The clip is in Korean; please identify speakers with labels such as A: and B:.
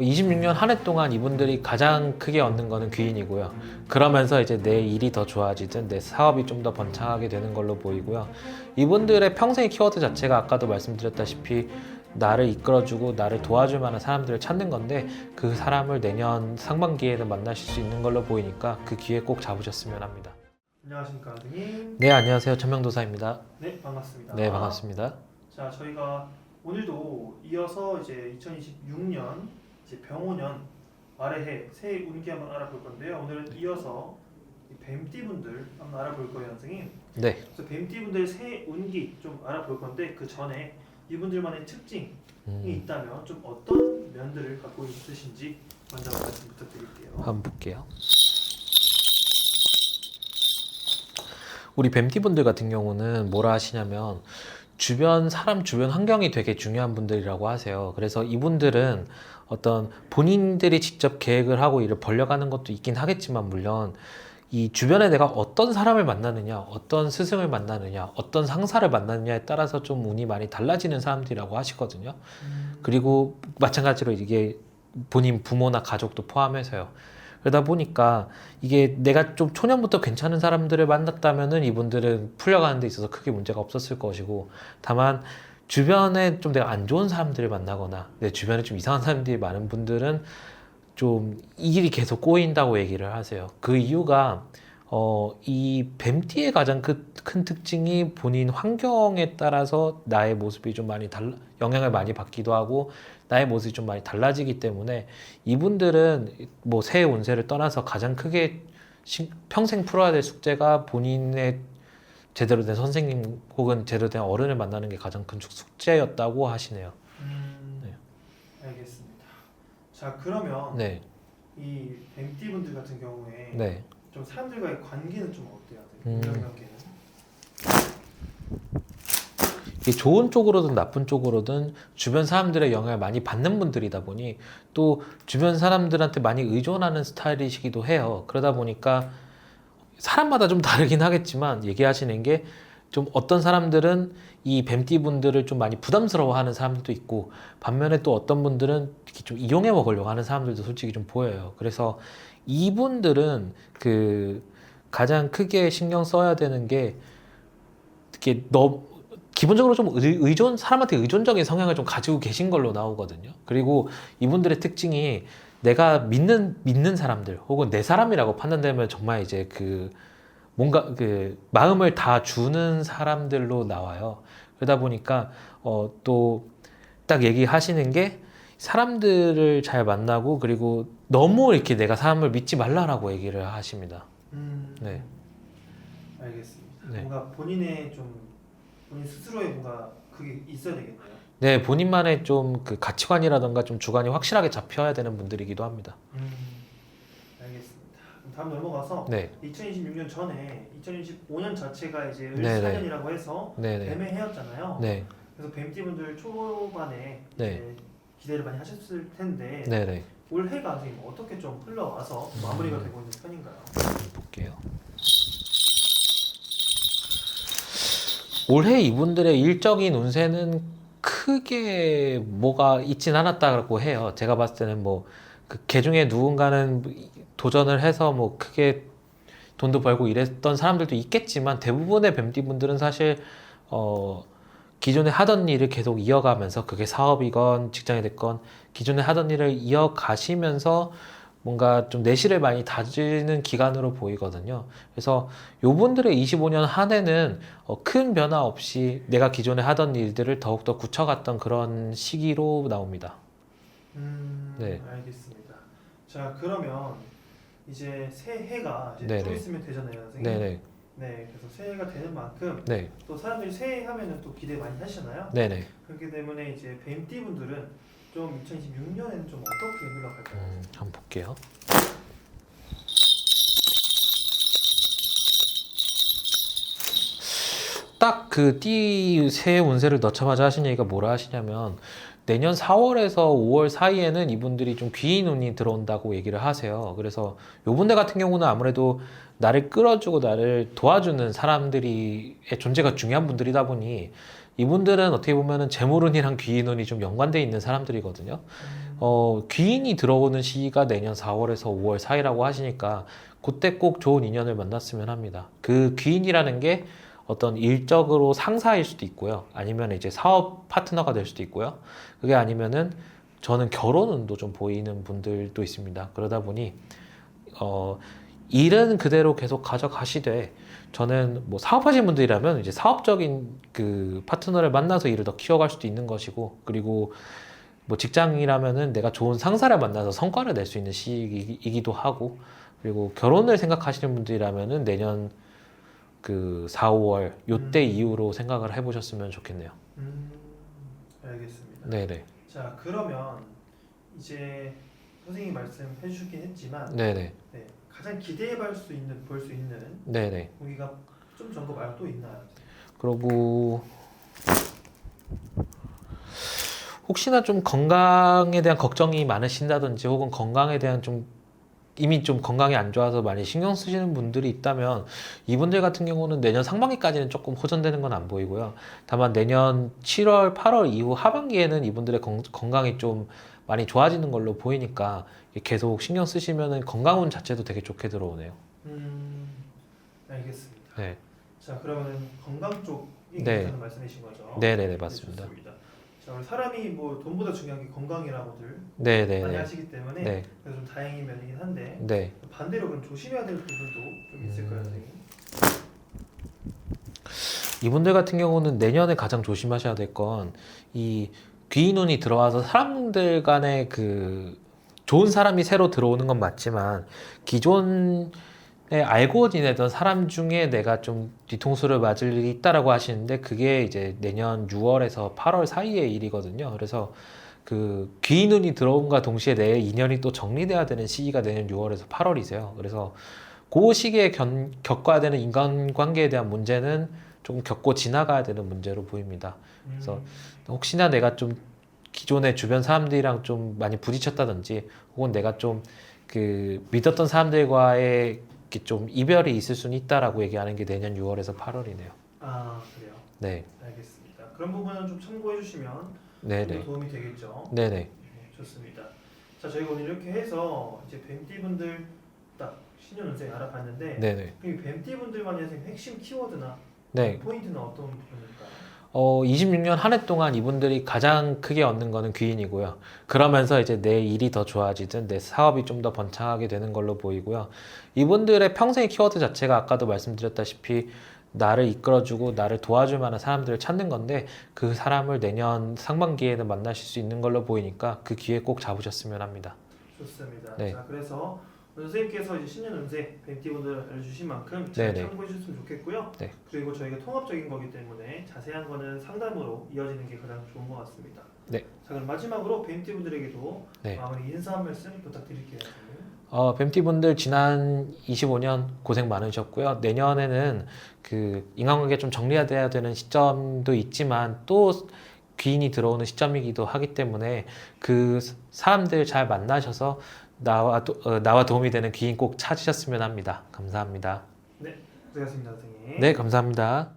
A: 26년 한 해 동안 이분들이 가장 크게 얻는 거는 귀인이고요. 그러면서 이제 내 일이 더 좋아지든 내 사업이 좀 더 번창하게 되는 걸로 보이고요. 이분들의 평생의 키워드 자체가 아까도 말씀드렸다시피 나를 이끌어주고 나를 도와줄 만한 사람들을 찾는 건데, 그 사람을 내년 상반기에는 만나실 수 있는 걸로 보이니까 그 기회 꼭 잡으셨으면 합니다.
B: 안녕하십니까, 선생님.
A: 네, 안녕하세요. 천명도사입니다.
B: 네, 반갑습니다.
A: 네, 반갑습니다.
B: 자, 저희가 오늘도 이어서 이제 2026년 이제 병오년 말의 해 새해 운기 한번 알아볼 건데요. 오늘은 이어서 이 뱀띠분들 한번 알아볼 거예요, 선생님.
A: 네.
B: 그래서 뱀띠분들 새해 운기 좀 알아볼 건데, 그 전에 이분들만의 특징이 있다면 좀 어떤 면들을 갖고 있으신지 먼저 말씀 부탁드릴게요.
A: 한번 볼게요. 우리 뱀띠분들 같은 경우는 뭐라 하시냐면, 주변 사람, 주변 환경이 되게 중요한 분들이라고 하세요. 그래서 이분들은 어떤 본인들이 직접 계획을 하고 일을 벌려가는 것도 있긴 하겠지만, 물론 이 주변에 내가 어떤 사람을 만나느냐, 어떤 스승을 만나느냐, 어떤 상사를 만나느냐에 따라서 좀 운이 많이 달라지는 사람들이라고 하시거든요. 그리고 마찬가지로 이게 본인 부모나 가족도 포함해서요. 그러다 보니까 이게 내가 좀 초년부터 괜찮은 사람들을 만났다면은 이분들은 풀려가는 데 있어서 크게 문제가 없었을 것이고, 다만 주변에 좀 내가 안 좋은 사람들을 만나거나 내 주변에 좀 이상한 사람들이 많은 분들은 좀 이 일이 계속 꼬인다고 얘기를 하세요. 그 이유가 이 뱀띠의 가장 큰 특징이 본인 환경에 따라서 나의 모습이 좀 많이 영향을 많이 받기도 하고 나의 모습이 좀 많이 달라지기 때문에, 이분들은 뭐 새해 운세를 떠나서 가장 크게 평생 풀어야 될 숙제가 본인의 제대로 된 선생님 혹은 제대로 된 어른을 만나는 게 가장 큰 숙제였다고 하시네요. 네.
B: 알겠습니다. 자, 그러면
A: 네.
B: 이 뱀띠분들 같은 경우에
A: 네.
B: 좀 사람들과의 관계는 좀 어때요? 인간관계는?
A: 이게 좋은 쪽으로든 나쁜 쪽으로든 주변 사람들의 영향을 많이 받는 분들이다 보니, 또 주변 사람들한테 많이 의존하는 스타일이시기도 해요. 그러다 보니까 사람마다 좀 다르긴 하겠지만, 얘기하시는 게 좀 어떤 사람들은 이 뱀띠 분들을 좀 많이 부담스러워하는 사람들도 있고, 반면에 또 어떤 분들은 이렇게 좀 이용해 먹으려고 하는 사람들도 솔직히 좀 보여요. 그래서 이분들은 그 가장 크게 신경 써야 되는 게, 이렇게 기본적으로 좀 사람한테 의존적인 성향을 좀 가지고 계신 걸로 나오거든요. 그리고 이분들의 특징이 내가 믿는 사람들 혹은 내 사람이라고 판단되면 정말 이제 뭔가 마음을 다 주는 사람들로 나와요. 그러다 보니까 또 딱 얘기하시는 게, 사람들을 잘 만나고 그리고 너무 이렇게 내가 사람을 믿지 말라라고 얘기를 하십니다. 네.
B: 알겠습니다.
A: 네.
B: 뭔가 본인 스스로의 뭔가 그게 있어야 되겠네요.
A: 네, 본인만의 좀 그 가치관이라던가 좀 주관이 확실하게 잡혀야 되는 분들이기도 합니다.
B: 알겠습니다. 그럼 다음 넘어가서
A: 네.
B: 2026년 전에 2025년 자체가 이제
A: 네네.
B: 을사년이라고 해서
A: 네네.
B: 뱀의 해였잖아요.
A: 네.
B: 그래서 뱀띠분들 초반에
A: 네.
B: 이제 기대를 많이 하셨을 텐데
A: 네네.
B: 올 해가 선생님 어떻게 좀 흘러와서 마무리가 되고 있는 편인가요?
A: 볼게요. 올해 이분들의 일적인 운세는 크게 뭐가 있진 않았다고 해요. 제가 봤을 때는 개 중에 누군가는 도전을 해서 크게 돈도 벌고 이랬던 사람들도 있겠지만, 대부분의 뱀띠 분들은 사실 기존에 하던 일을 계속 이어가면서, 그게 사업이건 직장이 됐건 기존에 하던 일을 이어가시면서 뭔가 좀 내실을 많이 다지는 기간으로 보이거든요. 그래서 요분들의 25년 한 해는 큰 변화 없이 내가 기존에 하던 일들을 더욱더 굳혀갔던 그런 시기로 나옵니다. 네.
B: 알겠습니다. 자, 그러면 이제 새해가 이제
A: 네네.
B: 좀 있으면 되잖아요, 선생님.
A: 네네.
B: 네, 그래서 새해가 되는 만큼
A: 네.
B: 또 사람들이 새해 하면은 또 기대 많이 하시잖아요.
A: 네네.
B: 그렇기 때문에 이제 뱀띠 분들은 좀 2026년에는 좀 어떻게 흘러갈까요?
A: 한번 볼게요. 딱 띠 새해 운세를 넣자마자 하신 얘기가 뭐라 하시냐면, 내년 4월에서 5월 사이에는 이분들이 좀 귀인 운이 들어온다고 얘기를 하세요. 그래서 요분들 같은 경우는 아무래도 나를 끌어주고 나를 도와주는 사람들의 존재가 중요한 분들이다 보니, 이분들은 어떻게 보면은 재물운이랑 귀인운이 좀 연관되어 있는 사람들이거든요. 귀인이 들어오는 시기가 내년 4월에서 5월 사이라고 하시니까 그때 꼭 좋은 인연을 만났으면 합니다. 그 귀인이라는 게 어떤 일적으로 상사일 수도 있고요. 아니면 이제 사업 파트너가 될 수도 있고요. 그게 아니면은 저는 결혼운도 좀 보이는 분들도 있습니다. 그러다 보니 일은 그대로 계속 가져가시되 저는 뭐 사업하시는 분들이라면 이제 사업적인 그 파트너를 만나서 일을 더 키워갈 수도 있는 것이고, 그리고 뭐 직장이라면은 내가 좋은 상사를 만나서 성과를 낼 수 있는 시기이기도 하고, 그리고 결혼을 생각하시는 분들이라면은 내년 그 4, 5월 요때 이후로 생각을 해보셨으면 좋겠네요.
B: 알겠습니다.
A: 네네.
B: 자, 그러면 이제 선생님이 말씀해 주시긴 했지만
A: 네네.
B: 네, 가장 기대해 볼 수 있는
A: 네네.
B: 공기가 좀 전거 말고 또 있나요?
A: 그리고 혹시나 좀 건강에 대한 걱정이 많으신다든지, 혹은 건강에 대한 좀 이미 좀 건강이 안 좋아서 많이 신경 쓰시는 분들이 있다면 이분들 같은 경우는 내년 상반기까지는 조금 호전되는 건 안 보이고요. 다만 내년 7월, 8월 이후 하반기에는 이분들의 건강이 좀 많이 좋아지는 걸로 보이니까 계속 신경 쓰시면은 건강운 자체도 되게 좋게 들어오네요.
B: 알겠습니다.
A: 네.
B: 자, 그러면 건강 쪽이
A: 네.
B: 괜찮은 말씀이신 거죠?
A: 네네네, 맞습니다.
B: 네, 좋습니다. 자, 우리 사람이 뭐 돈보다 중요한 게 건강이라고들 많이
A: 네네네.
B: 하시기 때문에
A: 네.
B: 그래서 좀 다행인 면이긴 한데
A: 네.
B: 반대로 그럼 조심해야 될 부분도 좀 있을까요, 선생님?
A: 이분들 같은 경우는 내년에 가장 조심하셔야 될 건 이 귀인운이 들어와서 사람들 간의 그 좋은 사람이 새로 들어오는 건 맞지만 기존에 알고 지내던 사람 중에 내가 좀 뒤통수를 맞을 일이 있다라고 하시는데, 그게 이제 내년 6월에서 8월 사이의 일이거든요. 그래서 그 귀인운이 들어온과 동시에 내 인연이 또 정리돼야 되는 시기가 내년 6월에서 8월이세요. 그래서 그 시기에 겪어야 되는 인간관계에 대한 문제는 조금 겪고 지나가야 되는 문제로 보입니다. 그래서 혹시나 내가 좀 기존의 주변 사람들이랑 좀 많이 부딪혔다든지, 혹은 내가 좀 그 믿었던 사람들과의 이렇게 좀 이별이 있을 수는 있다라고 얘기하는 게 내년 6월에서 8월이네요.
B: 아, 그래요.
A: 네,
B: 알겠습니다. 그런 부분은 좀 참고해 주시면 좀
A: 네네,
B: 더 도움이 되겠죠.
A: 네네,
B: 네, 좋습니다. 자, 저희가 오늘 이렇게 해서 이제 뱀띠분들 딱 신년 운세 알아봤는데
A: 네네,
B: 이 뱀띠분들만의 선생님 핵심 키워드나
A: 네.
B: 포인트는 어떤 부분일까요?
A: 26년 한 해 동안 이분들이 가장 크게 얻는 거는 귀인이고요. 그러면서 이제 내 일이 더 좋아지든 내 사업이 좀 더 번창하게 되는 걸로 보이고요. 이분들의 평생의 키워드 자체가 아까도 말씀드렸다시피 나를 이끌어주고 나를 도와줄 만한 사람들을 찾는 건데, 그 사람을 내년 상반기에는 만나실 수 있는 걸로 보이니까 그 기회 꼭 잡으셨으면 합니다.
B: 좋습니다.
A: 네.
B: 자, 그래서 선생님께서 이제 신년 운세 뱀띠분들 알려주신 만큼 잘
A: 네네.
B: 참고해 주셨으면 좋겠고요.
A: 네.
B: 그리고 저희가 통합적인 거기 때문에 자세한 거는 상담으로 이어지는 게 가장 좋은 것 같습니다.
A: 네.
B: 자, 그럼 마지막으로 뱀띠분들에게도
A: 네.
B: 마무리 인사 한 말씀 부탁드릴게요. 선생님.
A: 뱀띠분들 지난 25년 고생 많으셨고요. 내년에는 그 인간관계 좀 정리해야 되는 시점도 있지만 또 귀인이 들어오는 시점이기도 하기 때문에 그 사람들 잘 만나셔서 나와 도움이 되는 귀인 꼭 찾으셨으면 합니다. 감사합니다.
B: 네, 고생하셨습니다, 선생님.
A: 네, 감사합니다.